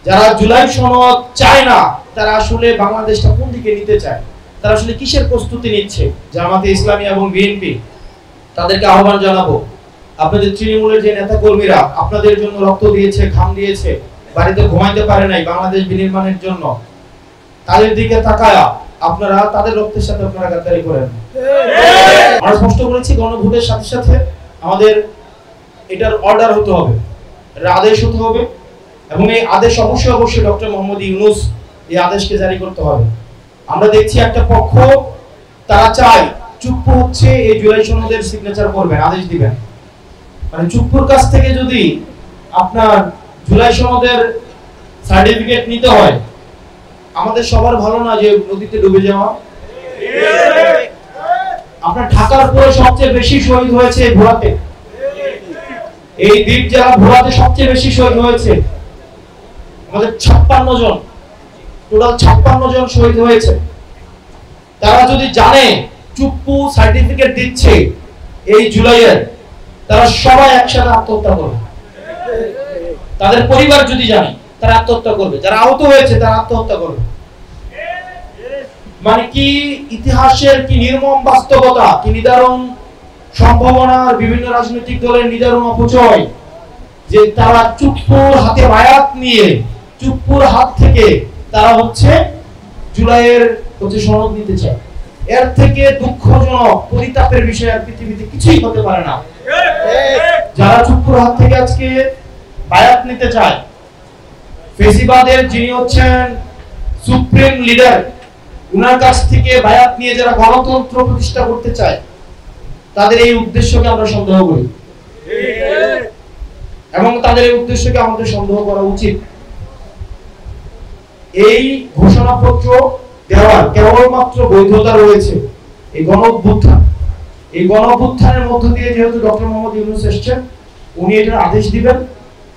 যারা জুলাই সনদ চায় না তারা আসলে বাংলাদেশটা কোন দিকে নিতে চায়, তারা আসলে কিসের প্রস্তুতি নিচ্ছে? জামাতে ইসলামী এবং বিএনপি তাদেরকে আহ্বান জানাবো, আপনাদের তৃণমূলের যে নেতা কর্মীরা আপনাদের জন্য রক্ত দিয়েছে, ঘাম দিয়েছে, বাড়িতে ঘুমাইতে পারে নাই বাংলাদেশ বিনির্মাণের জন্য, তাদের দিকে তাকায়া আপনারা তাদের রক্তের সাথে আপনারা গাদ্দারি করেন। আমরা স্পষ্ট করেছি গণভোটের সাথে সাথে আমাদের এটার অর্ডার হতে হবে, এর আদেশ হতে হবে, এবং এই আদেশ অবশ্যই ডক্টর মোহাম্মদ ইউনূস এই আদেশকে জারি করতে হবে। আমরা দেখছি একটা পক্ষ তারা চায় চুপ্পু হচ্ছে এই জুলাই সনদের সিগনেচার করবেন, আদেশ দিবেন। মানে চুপ্পুর কাছ থেকে যদি আপনার জুলাই সনদের সার্টিফিকেট নিতে হয়, আমাদের সবার ভালো না যে নদীতে ডুবে যাওয়া। আপনার ঢাকার পরে সবচেয়ে বেশি শহীদ হয়েছে ভোলাতে, এই দ্বীপ জেলা ভোলাতে সবচেয়ে বেশি শহীদ হয়েছে, আমাদের 56 জন, টোটাল 56 জন শহীদ হয়েছে। তারা যদি জানে চুপ্পু সার্টিফিকেট দিচ্ছে এই জুলাইয়ের, তারা সবাই একসাথে আত্মহত্যা করবে। তাদের পরিবার যদি জানে তারা আত্মহত্যা করবে, যারা আহত হয়েছে তারা আত্মহত্যা করবে। মানে কি ইতিহাসের কি নির্মম বাস্তবতা, কি নিদারুণ সম্ভাবনার বিভিন্ন রাজনৈতিক দলের নিদারুণ অপচয় যে তারা চুপ্পুর হাতে বায়াত নিয়ে চুপ্পুর হাত থেকে তারা হচ্ছে জুলাইয়ের হচ্ছে সনদ নিতে চায়। এর থেকে দুঃখজনক পরিতাপের বিষয় আর পৃথিবীতে কিছুই হতে পারে না। যারা চুপ্পুর হাত থেকে আজকে বায়াত নিতে চায়, ফেসিবাদের যিনি হচ্ছেন সুপ্রিম লিডার, উনার কাছ থেকে বায়াত নিয়ে যারা গণতন্ত্র প্রতিষ্ঠা করতে চায়, তাদের এই উদ্দেশ্যকে আমরা সন্দেহ করি, এবং তাদের এই উদ্দেশ্যকে আমাদের সন্দেহ করা উচিত। এই ঘোষণাপত্র দেওয়ার কেবলমাত্র বৈধতা রয়েছে এই গণঅভ্যুত্থান। এই গণঅভ্যুত্থানের মধ্য দিয়ে যেহেতু ডক্টর মোহাম্মদ ইউনূস এসেছেন, উনি এটার আদেশ দিবেন,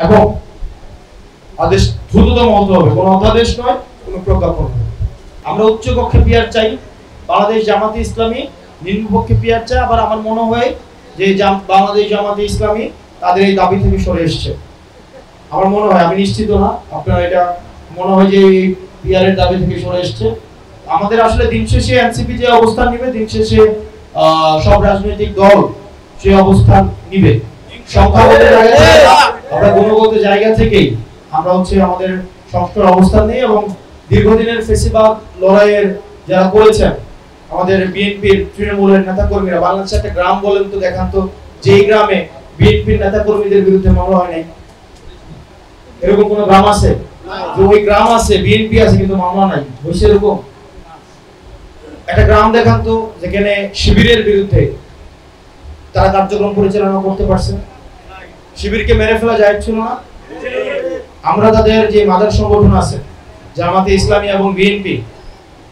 এবং আদেশ দ্রুততম হতে হবে, কোনো অধ্যাদেশ নয়, কোনো প্রজ্ঞাপন নয়। আমরা উচ্চ কক্ষে পিআর চাই, বাংলাদেশ জামাতে ইসলামী নিম্নপক্ষে পিআর চাই। আবার আমার মনে হয় যে বাংলাদেশ জামাতে ইসলামী তাদের এই দাবি থেকে সরে এসেছে, আমার মনে হয়, আমি নিশ্চিত না, আপনার এটা মনে হয় যে এই পিআর এর দাবি থেকে সরে এসেছে। আমাদের আসলে দিন শেষে এনসিপি যে অবস্থান নিবে, দিন শেষে সব রাজনৈতিক দল সেই অবস্থান নিবে। সংখ্যাগত জায়গা থেকে আমরা গুণগত জায়গা থেকেই আমরা হচ্ছে আমাদের সংস্কার অবস্থান নিই, এবং দীর্ঘদিনের ফেসিবাদ লড়াইয়ের যারা করেছেন আমাদের বিএনপির তৃণমূলের নেতা কর্মীরা, বাংলাদেশে একটা গ্রাম বলেন তো দেখান তো যেই গ্রামে বিএনপির নেতা কর্মীদের বিরুদ্ধে মামলা হয় নাই। এরকম কোন গ্রাম আছে? যে ওই গ্রাম আছে, বিএনপি আছে, কিন্তু মামলা নাই, হইছে এরকম? একটা গ্রাম দেখান তো যেখানে শিবিরের বিরুদ্ধে তারা কার্যক্রম পরিচালনা করতে পারছে। শিবিরকে মেরে ফেলা যায় ছিল না? আমরা তাদের যে মাদার সংগঠন আছে জামাতে ইসলামী এবং বিএনপি,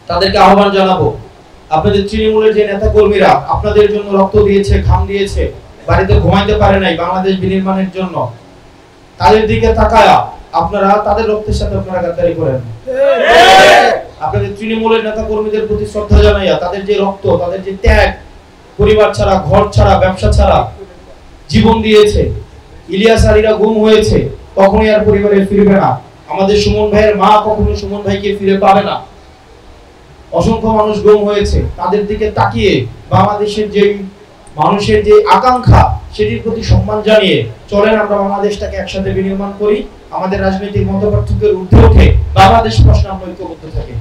তাদেরকে আহ্বান জানাবো, আপনাদের তৃণমূলের যে নেতা কর্মীরা আপনাদের জন্য রক্ত দিয়েছে, ঘাম দিয়েছে, বাড়িতে ঘুমাইতে পারে নাই বাংলাদেশ বিনির্মাণের জন্য, তাদের দিকে তাকায়া আপনারা তাদের রক্তের সাথে আপনারা গাদ্দারি করেন। আপনাদের তৃণমূলের নেতা কর্মীদের প্রতি শ্রদ্ধা জানাইয়া তাদের যে রক্ত, তাদের যে ত্যাগ, পরিবার ছাড়া, ঘর ছাড়া, ব্যবসা ছাড়া জীবন দিয়েছে, ইলিয়াস আলীরা গুম হয়েছে, কখনোই আর পরিবারে ফিরবে না। আমাদের সুমন ভাইয়ের মা কখনো সুমন ভাইকে ফিরে পাবে না। অসংখ্য মানুষ গুম হয়েছে, তাদের দিকে তাকিয়ে বাংলাদেশের যে মানুষের যে আকাঙ্ক্ষা, সেটির প্রতি সম্মান জানিয়ে চলেন আমরা বাংলাদেশটাকে একসাথে বিনির্মাণ করি। আমাদের রাজনৈতিক মতপার্থক্যের ঊর্ধ্বে উঠে বাংলাদেশ প্রশ্নে আমরা ঐক্যবদ্ধ থাকি।